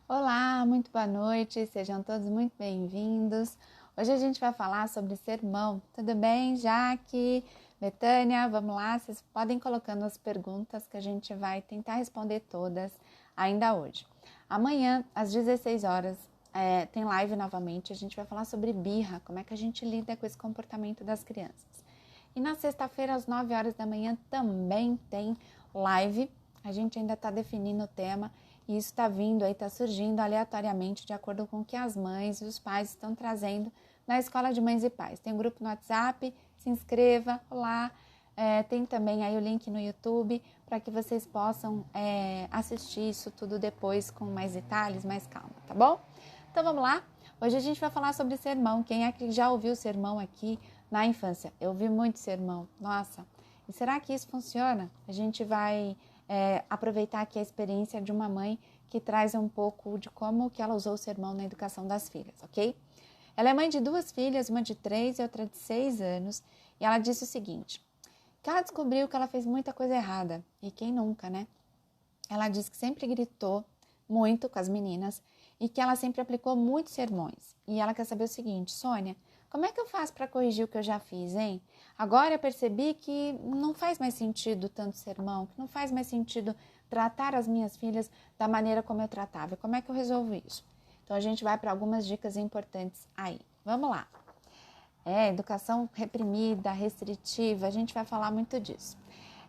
Olá, muito boa noite, sejam todos muito bem-vindos. Hoje a gente vai falar sobre sermão. Tudo bem, Jaque, Betânia? Vamos lá, vocês podem ir colocando as perguntas que a gente vai tentar responder todas ainda hoje. Amanhã, às 16 horas, tem live novamente. A gente vai falar sobre birra, como é que a gente lida com esse comportamento das crianças. E na sexta-feira, às 9 horas da manhã, também tem live. A gente ainda está definindo o tema. E isso está vindo aí, está surgindo aleatoriamente de acordo com o que as mães e os pais estão trazendo na Escola de Mães e Pais. Tem um grupo no WhatsApp, se inscreva lá. Tem também aí o link no YouTube para que vocês possam assistir isso tudo depois com mais detalhes, mais calma, tá bom? Então vamos lá. Hoje a gente vai falar sobre sermão. Quem é que já ouviu sermão aqui na infância? Eu ouvi muito sermão. Nossa, e será que isso funciona? A gente vai aproveitar aqui a experiência de uma mãe que traz um pouco de como que ela usou o sermão na educação das filhas, ok? Ela é mãe de 2 filhas, uma de 3 e outra de 6 anos, e ela disse o seguinte, que ela descobriu que ela fez muita coisa errada, e quem nunca, né? Ela disse que sempre gritou muito com as meninas e que ela sempre aplicou muitos sermões. E ela quer saber o seguinte, Sônia, como é que eu faço para corrigir o que eu já fiz, hein? Agora eu percebi que não faz mais sentido tanto sermão, que não faz mais sentido tratar as minhas filhas da maneira como eu tratava. Como é que eu resolvo isso? Então a gente vai para algumas dicas importantes aí. Vamos lá. Educação reprimida, restritiva, a gente vai falar muito disso.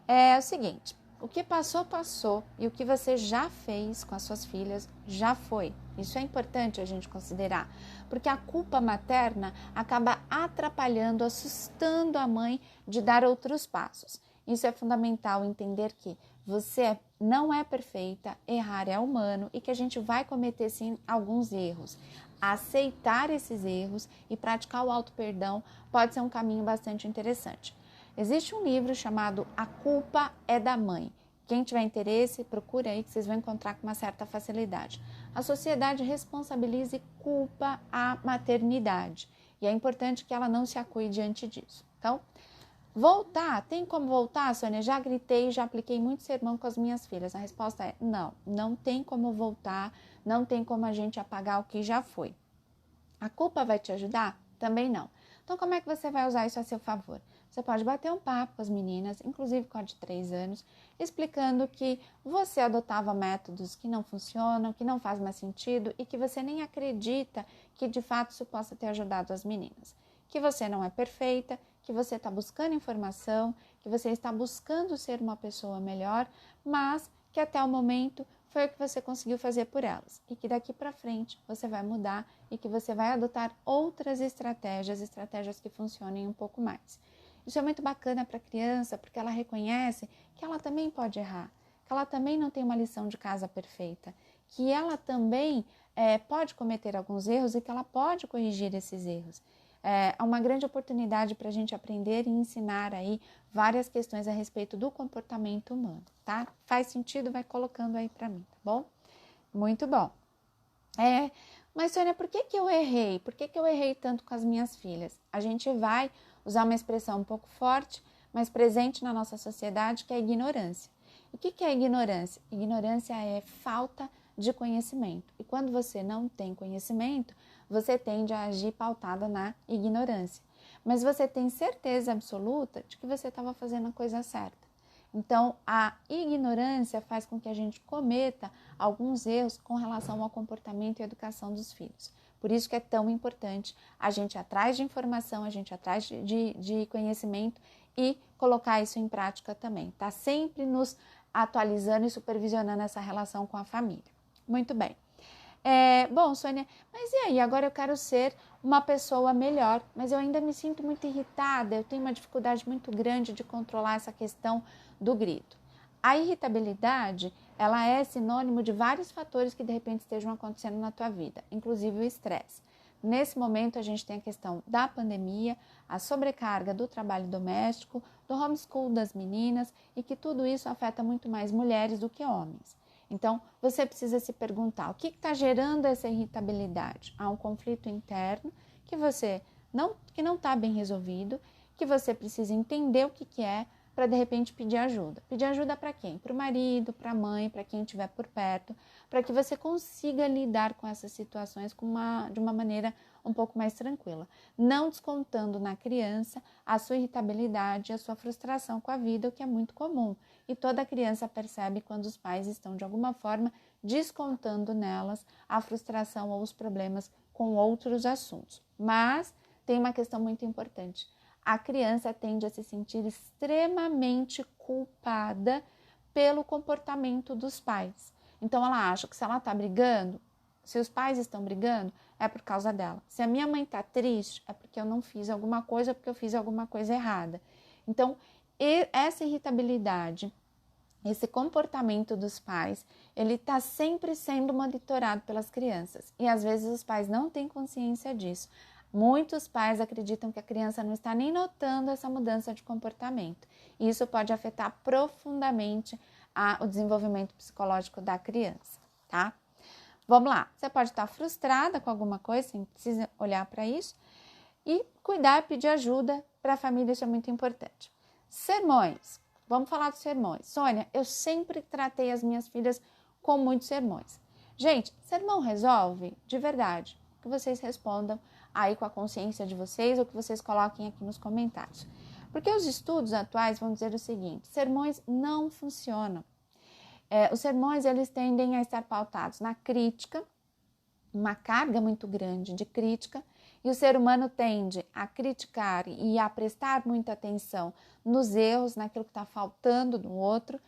É o seguinte, o que passou, passou, e o que você já fez com as suas filhas já foi. Isso é importante a gente considerar, porque a culpa materna acaba atrapalhando, assustando a mãe de dar outros passos. Isso é fundamental entender que você não é perfeita, errar é humano e que a gente vai cometer sim alguns erros. Aceitar esses erros e praticar o auto-perdão pode ser um caminho bastante interessante. Existe um livro chamado A Culpa é da Mãe. Quem tiver interesse, procure aí que vocês vão encontrar com uma certa facilidade. A sociedade responsabiliza e culpa a maternidade. E é importante que ela não se acue diante disso. Então, voltar, tem como voltar, Sônia? Já gritei, já apliquei muito sermão com as minhas filhas. A resposta é não, não tem como voltar, não tem como a gente apagar o que já foi. A culpa vai te ajudar? Também não. Então, como é que você vai usar isso a seu favor? Você pode bater um papo com as meninas, inclusive com a de 3 anos, explicando que você adotava métodos que não funcionam, que não faz mais sentido e que você nem acredita que de fato isso possa ter ajudado as meninas. Que você não é perfeita, que você está buscando informação, que você está buscando ser uma pessoa melhor, mas que até o momento foi o que você conseguiu fazer por elas e que daqui para frente você vai mudar e que você vai adotar outras estratégias que funcionem um pouco mais. Isso é muito bacana para a criança porque ela reconhece que ela também pode errar, que ela também não tem uma lição de casa perfeita, que ela também pode cometer alguns erros e que ela pode corrigir esses erros. É uma grande oportunidade para a gente aprender e ensinar aí várias questões a respeito do comportamento humano, tá? Faz sentido? Vai colocando aí para mim, tá bom? Muito bom. Mas Sônia, por que eu errei? Por que eu errei tanto com as minhas filhas? A gente vai usar uma expressão um pouco forte, mas presente na nossa sociedade, que é a ignorância. O que é ignorância? Ignorância é falta de conhecimento. E quando você não tem conhecimento, você tende a agir pautada na ignorância. Mas você tem certeza absoluta de que você estava fazendo a coisa certa. Então, a ignorância faz com que a gente cometa alguns erros com relação ao comportamento e educação dos filhos. Por isso que é tão importante a gente ir atrás de informação, a gente ir atrás de conhecimento e colocar isso em prática também. Tá sempre nos atualizando e supervisionando essa relação com a família. Muito bem. Bom, Sônia, mas e aí? Agora eu quero ser uma pessoa melhor, mas eu ainda me sinto muito irritada, eu tenho uma dificuldade muito grande de controlar essa questão do grito. A irritabilidade, ela é sinônimo de vários fatores que de repente estejam acontecendo na tua vida, inclusive o estresse. Nesse momento a gente tem a questão da pandemia, a sobrecarga do trabalho doméstico, do homeschool das meninas e que tudo isso afeta muito mais mulheres do que homens. Então, você precisa se perguntar o que está gerando essa irritabilidade? Há um conflito interno que não está bem resolvido, que você precisa entender o que é, para de repente pedir ajuda. Pedir ajuda para quem? Para o marido, para a mãe, para quem estiver por perto, para que você consiga lidar com essas situações de uma maneira um pouco mais tranquila, não descontando na criança a sua irritabilidade, a sua frustração com a vida, o que é muito comum. E toda criança percebe quando os pais estão de alguma forma descontando nelas a frustração ou os problemas com outros assuntos. Mas tem uma questão muito importante. A criança tende a se sentir extremamente culpada pelo comportamento dos pais. Então, ela acha que se ela está brigando, se os pais estão brigando, é por causa dela. Se a minha mãe está triste, é porque eu não fiz alguma coisa, porque eu fiz alguma coisa errada. Então, essa irritabilidade, esse comportamento dos pais, ele está sempre sendo monitorado pelas crianças. E às vezes os pais não têm consciência disso. Muitos pais acreditam que a criança não está nem notando essa mudança de comportamento. E isso pode afetar profundamente o desenvolvimento psicológico da criança, tá? Vamos lá, você pode estar frustrada com alguma coisa, você precisa olhar para isso e cuidar, pedir ajuda para a família, isso é muito importante. Sermões, vamos falar dos sermões. Sônia, eu sempre tratei as minhas filhas com muitos sermões. Gente, sermão resolve? De verdade, que vocês respondam aí com a consciência de vocês ou que vocês coloquem aqui nos comentários. Porque os estudos atuais vão dizer o seguinte, sermões não funcionam. Os sermões, eles tendem a estar pautados na crítica, uma carga muito grande de crítica, e o ser humano tende a criticar e a prestar muita atenção nos erros, naquilo que está faltando no outro,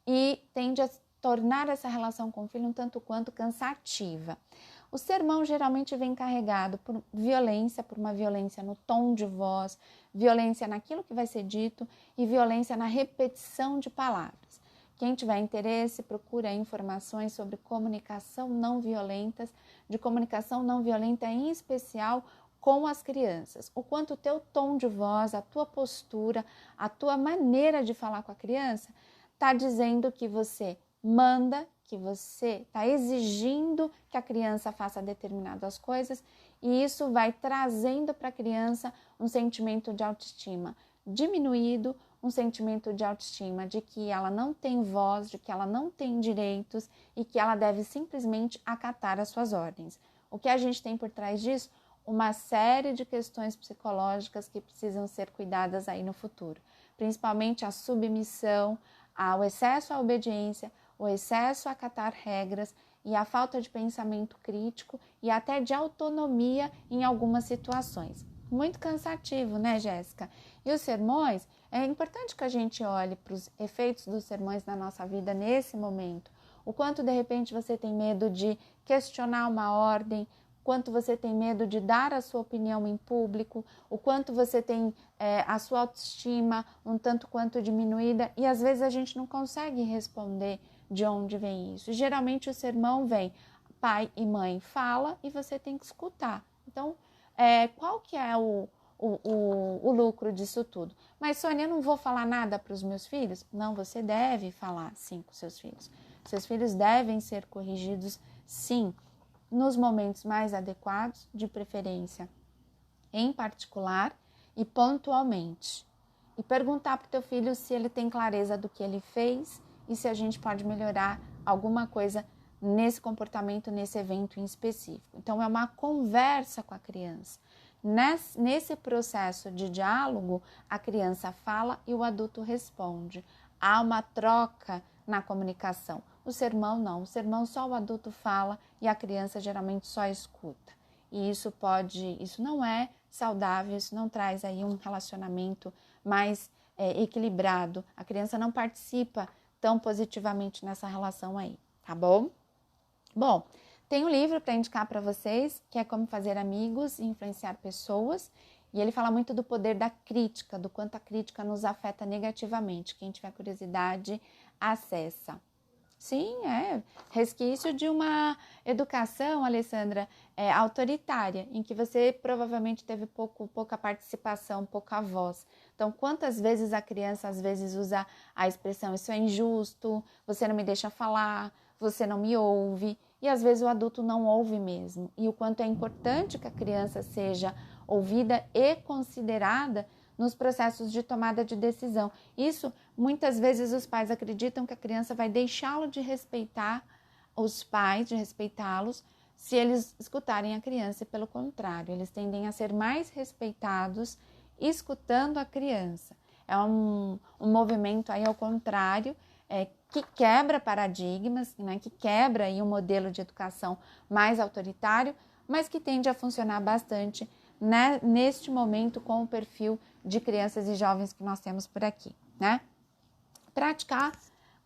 e tende a tornar essa relação com o filho um tanto quanto cansativa. O sermão geralmente vem carregado por violência, por uma violência no tom de voz, violência naquilo que vai ser dito e violência na repetição de palavras. Quem tiver interesse, procura informações sobre comunicação não violentas, de comunicação não violenta em especial com as crianças. O quanto o teu tom de voz, a tua postura, a tua maneira de falar com a criança está dizendo que você manda, que você está exigindo que a criança faça determinadas coisas e isso vai trazendo para a criança um sentimento de autoestima diminuído, um sentimento de autoestima de que ela não tem voz, de que ela não tem direitos e que ela deve simplesmente acatar as suas ordens. O que a gente tem por trás disso? Uma série de questões psicológicas que precisam ser cuidadas aí no futuro, principalmente a submissão, o excesso à obediência, o excesso a acatar regras e a falta de pensamento crítico e até de autonomia em algumas situações. Muito cansativo, né, Jéssica? E os sermões, é importante que a gente olhe para os efeitos dos sermões na nossa vida nesse momento. O quanto, de repente, você tem medo de questionar uma ordem, o quanto você tem medo de dar a sua opinião em público, o quanto você tem a sua autoestima um tanto quanto diminuída e às vezes a gente não consegue responder de onde vem isso. Geralmente o sermão vem, pai e mãe fala e você tem que escutar. Então, qual que é o lucro disso tudo? Mas, Sônia, eu não vou falar nada para os meus filhos? Não, você deve falar sim com seus filhos. Seus filhos devem ser corrigidos sim, nos momentos mais adequados, de preferência em particular e pontualmente. E perguntar para o teu filho se ele tem clareza do que ele fez e se a gente pode melhorar alguma coisa nesse comportamento, nesse evento em específico. Então, é uma conversa com a criança. Nesse processo de diálogo, a criança fala e o adulto responde. Há uma troca na comunicação. O sermão não. O sermão só o adulto fala e a criança geralmente só escuta. E isso não é saudável, isso não traz aí um relacionamento mais equilibrado. A criança não participa tão positivamente nessa relação aí, tá bom? Bom, tem um livro para indicar para vocês, que é Como Fazer Amigos e Influenciar Pessoas, e ele fala muito do poder da crítica, do quanto a crítica nos afeta negativamente. Quem tiver curiosidade, acessa. Sim, resquício de uma educação, Alessandra, autoritária, em que você provavelmente teve pouca participação, pouca voz. Então, quantas vezes a criança às vezes usa a expressão isso é injusto, você não me deixa falar, você não me ouve, e às vezes o adulto não ouve mesmo. E o quanto é importante que a criança seja ouvida e considerada nos processos de tomada de decisão. Isso, muitas vezes, os pais acreditam que a criança vai deixá-lo de respeitar os pais, de respeitá-los, se eles escutarem a criança, e pelo contrário, eles tendem a ser mais respeitados escutando a criança. É um movimento aí ao contrário, que quebra paradigmas, né, que quebra aí um modelo de educação mais autoritário, mas que tende a funcionar bastante, né, neste momento com o perfil de crianças e jovens que nós temos por aqui, né? Praticar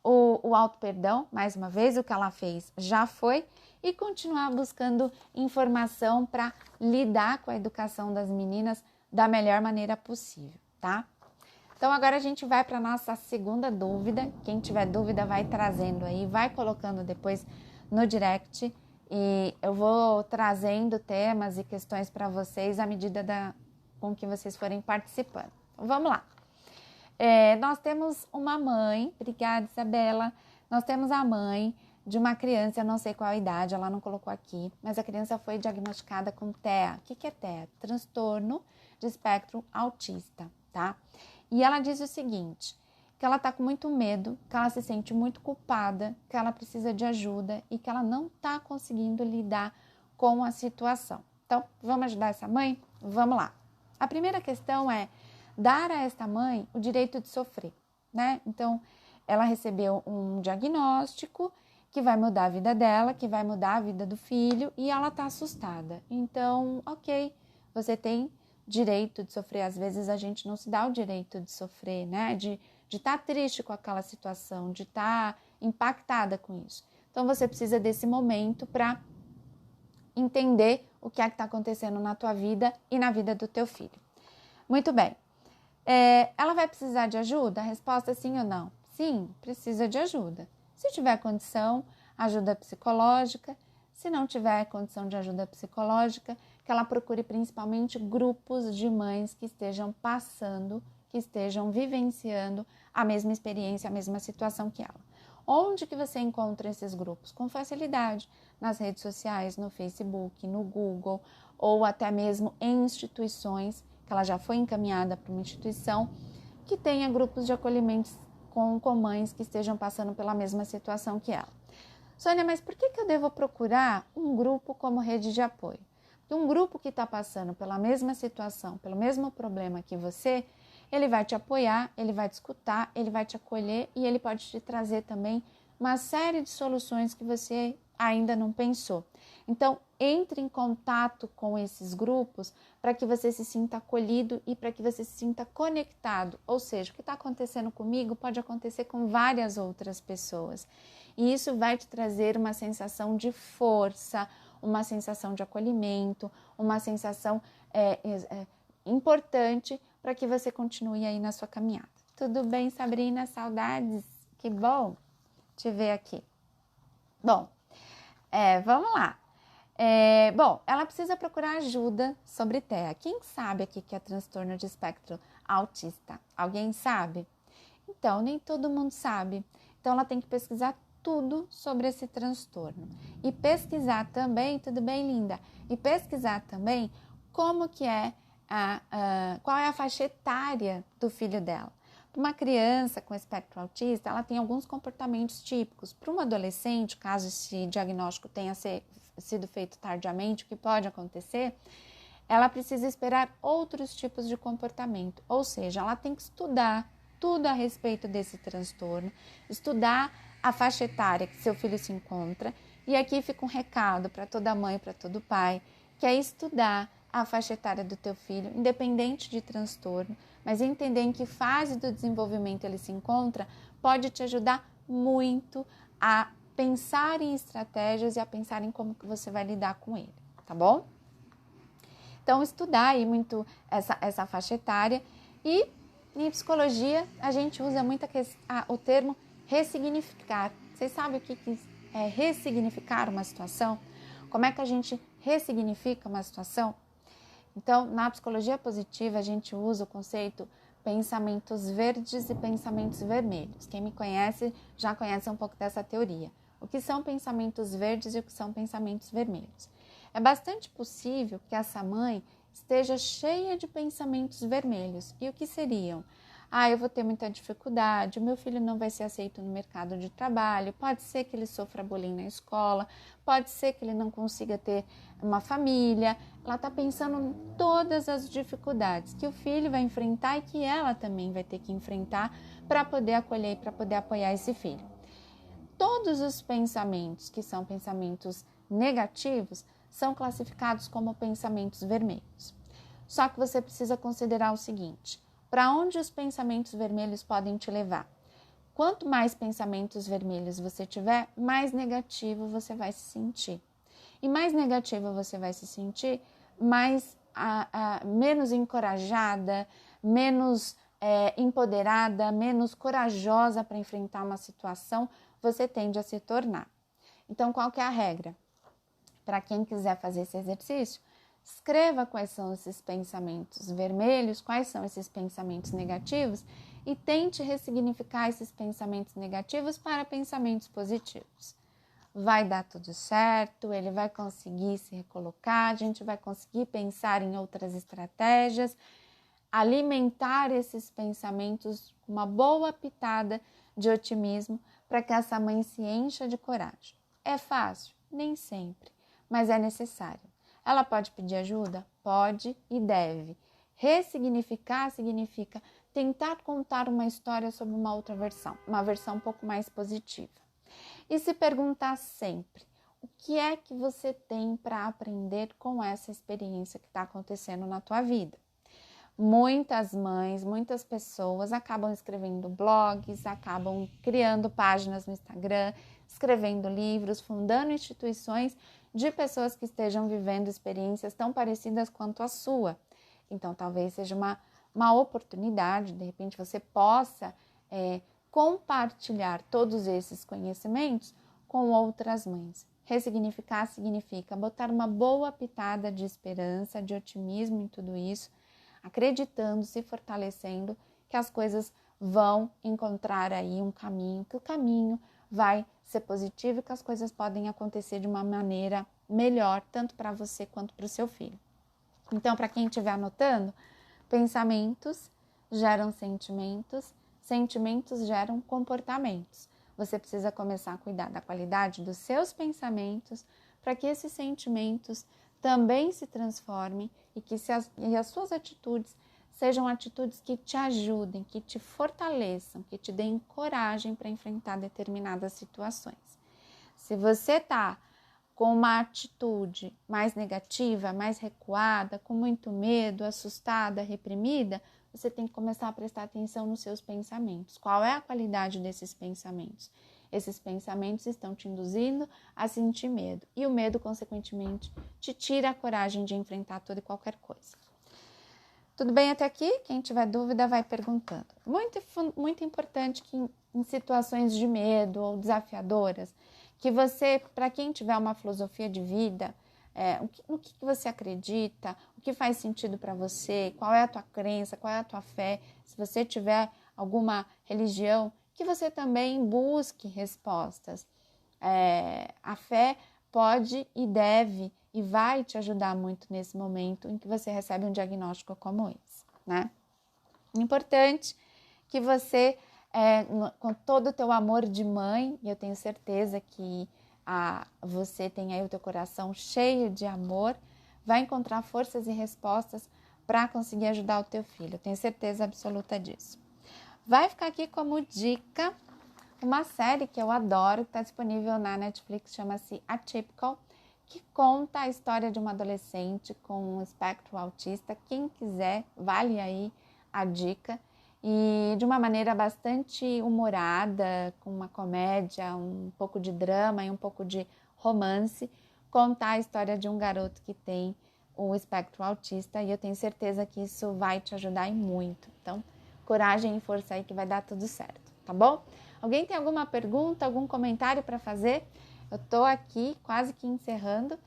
o auto-perdão, mais uma vez, o que ela fez já foi, e continuar buscando informação para lidar com a educação das meninas da melhor maneira possível, tá? Então, agora a gente vai para a nossa segunda dúvida. Quem tiver dúvida vai trazendo aí, vai colocando depois no direct, e eu vou trazendo temas e questões para vocês à medida com que vocês forem participando. Então, vamos lá. Nós temos uma mãe, obrigada, Isabela, nós temos a mãe de uma criança, eu não sei qual a idade, ela não colocou aqui, mas a criança foi diagnosticada com TEA. O que é TEA? Transtorno de espectro autista, tá? E ela diz o seguinte, que ela tá com muito medo, que ela se sente muito culpada, que ela precisa de ajuda e que ela não tá conseguindo lidar com a situação. Então, vamos ajudar essa mãe? Vamos lá. A primeira questão é dar a esta mãe o direito de sofrer, né? Então, ela recebeu um diagnóstico que vai mudar a vida dela, que vai mudar a vida do filho, e ela tá assustada. Então, ok, você tem direito de sofrer. Às vezes a gente não se dá o direito de sofrer, né? De estar triste com aquela situação, de estar impactada com isso. Então, você precisa desse momento para entender o que é que está acontecendo na tua vida e na vida do teu filho. Muito bem. Ela vai precisar de ajuda? A resposta é sim ou não? Sim, precisa de ajuda. Se tiver condição, ajuda psicológica. Se não tiver condição de ajuda psicológica, que ela procure principalmente grupos de mães que estejam passando, que estejam vivenciando a mesma experiência, a mesma situação que ela. Onde que você encontra esses grupos? Com facilidade, nas redes sociais, no Facebook, no Google, ou até mesmo em instituições, que ela já foi encaminhada para uma instituição que tenha grupos de acolhimento com mães que estejam passando pela mesma situação que ela. Sônia, mas por que eu devo procurar um grupo como rede de apoio? Porque um grupo que está passando pela mesma situação, pelo mesmo problema que você, ele vai te apoiar, ele vai te escutar, ele vai te acolher e ele pode te trazer também uma série de soluções que você ainda não pensou. Então, entre em contato com esses grupos para que você se sinta acolhido e para que você se sinta conectado. Ou seja, o que está acontecendo comigo pode acontecer com várias outras pessoas. E isso vai te trazer uma sensação de força, uma sensação de acolhimento, uma sensação importante para que você continue aí na sua caminhada. Tudo bem, Sabrina? Saudades? Que bom te ver aqui. Bom, vamos lá. Ela precisa procurar ajuda sobre TEA. Quem sabe aqui que é transtorno de espectro autista? Alguém sabe? Então, nem todo mundo sabe. Então, ela tem que pesquisar tudo sobre esse transtorno. E pesquisar também, tudo bem, linda? E pesquisar também como que qual é a faixa etária do filho dela. Uma criança com espectro autista, ela tem alguns comportamentos típicos. Para uma adolescente, caso esse diagnóstico tenha sido feito tardiamente, o que pode acontecer, ela precisa esperar outros tipos de comportamento. Ou seja, ela tem que estudar tudo a respeito desse transtorno, estudar a faixa etária que seu filho se encontra. E aqui fica um recado para toda mãe, para todo pai, que é estudar a faixa etária do teu filho, independente de transtorno, mas entender em que fase do desenvolvimento ele se encontra, pode te ajudar muito a pensar em estratégias e a pensar em como que você vai lidar com ele, tá bom? Então, estudar aí muito essa faixa etária. E em psicologia, a gente usa muito o termo ressignificar. Vocês sabem o que é ressignificar uma situação? Como é que a gente ressignifica uma situação? Então, na psicologia positiva, a gente usa o conceito pensamentos verdes e pensamentos vermelhos. Quem me conhece já conhece um pouco dessa teoria. O que são pensamentos verdes e o que são pensamentos vermelhos? É bastante possível que essa mãe esteja cheia de pensamentos vermelhos. E o que seriam? Eu vou ter muita dificuldade, o meu filho não vai ser aceito no mercado de trabalho, pode ser que ele sofra bullying na escola, pode ser que ele não consiga ter uma família. Ela está pensando em todas as dificuldades que o filho vai enfrentar e que ela também vai ter que enfrentar para poder acolher e para poder apoiar esse filho. Todos os pensamentos que são pensamentos negativos são classificados como pensamentos vermelhos. Só que você precisa considerar o seguinte: para onde os pensamentos vermelhos podem te levar? Quanto mais pensamentos vermelhos você tiver, mais negativo você vai se sentir. E mais negativa você vai se sentir, mais menos encorajada, menos empoderada, menos corajosa para enfrentar uma situação você tende a se tornar. Então, qual que é a regra? Para quem quiser fazer esse exercício, escreva quais são esses pensamentos vermelhos, quais são esses pensamentos negativos e tente ressignificar esses pensamentos negativos para pensamentos positivos. Vai dar tudo certo, ele vai conseguir se recolocar, a gente vai conseguir pensar em outras estratégias, alimentar esses pensamentos com uma boa pitada de otimismo para que essa mãe se encha de coragem. É fácil? Nem sempre, mas é necessário. Ela pode pedir ajuda? Pode e deve. Ressignificar significa tentar contar uma história sob uma outra versão, uma versão um pouco mais positiva. E se perguntar sempre, o que é que você tem para aprender com essa experiência que está acontecendo na tua vida? Muitas mães, muitas pessoas acabam escrevendo blogs, acabam criando páginas no Instagram, escrevendo livros, fundando instituições de pessoas que estejam vivendo experiências tão parecidas quanto a sua. Então, talvez seja uma oportunidade, de repente você possa compartilhar todos esses conhecimentos com outras mães. Ressignificar significa botar uma boa pitada de esperança, de otimismo em tudo isso, acreditando, se fortalecendo que as coisas vão encontrar aí um caminho, que o caminho vai ser positivo e que as coisas podem acontecer de uma maneira melhor, tanto para você quanto para o seu filho. Então, para quem estiver anotando, pensamentos geram sentimentos, sentimentos geram comportamentos. Você precisa começar a cuidar da qualidade dos seus pensamentos para que esses sentimentos também se transformem e que as suas atitudes sejam atitudes que te ajudem, que te fortaleçam, que te deem coragem para enfrentar determinadas situações. Se você está com uma atitude mais negativa, mais recuada, com muito medo, assustada, reprimida, você tem que começar a prestar atenção nos seus pensamentos. Qual é a qualidade desses pensamentos? Esses pensamentos estão te induzindo a sentir medo. E o medo, consequentemente, te tira a coragem de enfrentar toda e qualquer coisa. Tudo bem até aqui? Quem tiver dúvida, vai perguntando. Muito importante que em situações de medo ou desafiadoras, que você, para quem tiver uma filosofia de vida, no que você acredita, o que faz sentido para você, qual é a tua crença, qual é a tua fé, se você tiver alguma religião, que você também busque respostas. A fé pode e deve e vai te ajudar muito nesse momento em que você recebe um diagnóstico como esse, né? Importante que você, com todo o teu amor de mãe, e eu tenho certeza que você tem aí o teu coração cheio de amor, vai encontrar forças e respostas para conseguir ajudar o teu filho. Eu tenho certeza absoluta disso. Vai ficar aqui como dica uma série que eu adoro, que está disponível na Netflix, chama-se Atypical, que conta a história de uma adolescente com um espectro autista. Quem quiser, vale aí a dica. E de uma maneira bastante humorada, com uma comédia, um pouco de drama e um pouco de romance, contar a história de um garoto que tem o espectro autista, e eu tenho certeza que isso vai te ajudar e muito. Então, coragem e força aí que vai dar tudo certo, tá bom? Alguém tem alguma pergunta, algum comentário para fazer? Eu tô aqui quase que encerrando.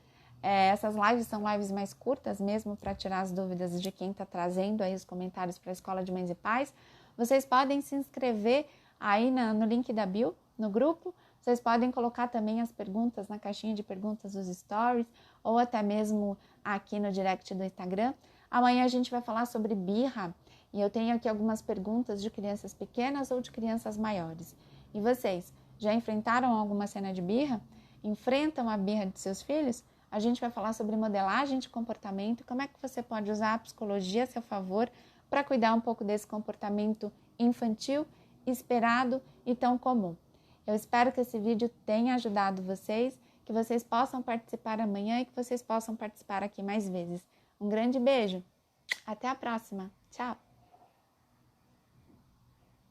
Essas lives são lives mais curtas mesmo para tirar as dúvidas de quem está trazendo aí os comentários para a Escola de Mães e Pais. Vocês podem se inscrever aí no link da bio, no grupo. Vocês podem colocar também as perguntas na caixinha de perguntas dos stories ou até mesmo aqui no direct do Instagram. Amanhã a gente vai falar sobre birra e eu tenho aqui algumas perguntas de crianças pequenas ou de crianças maiores. E vocês, já enfrentaram alguma cena de birra? Enfrentam a birra de seus filhos? A gente vai falar sobre modelagem de comportamento, como é que você pode usar a psicologia a seu favor para cuidar um pouco desse comportamento infantil, esperado e tão comum. Eu espero que esse vídeo tenha ajudado vocês, que vocês possam participar amanhã e que vocês possam participar aqui mais vezes. Um grande beijo, até a próxima, tchau!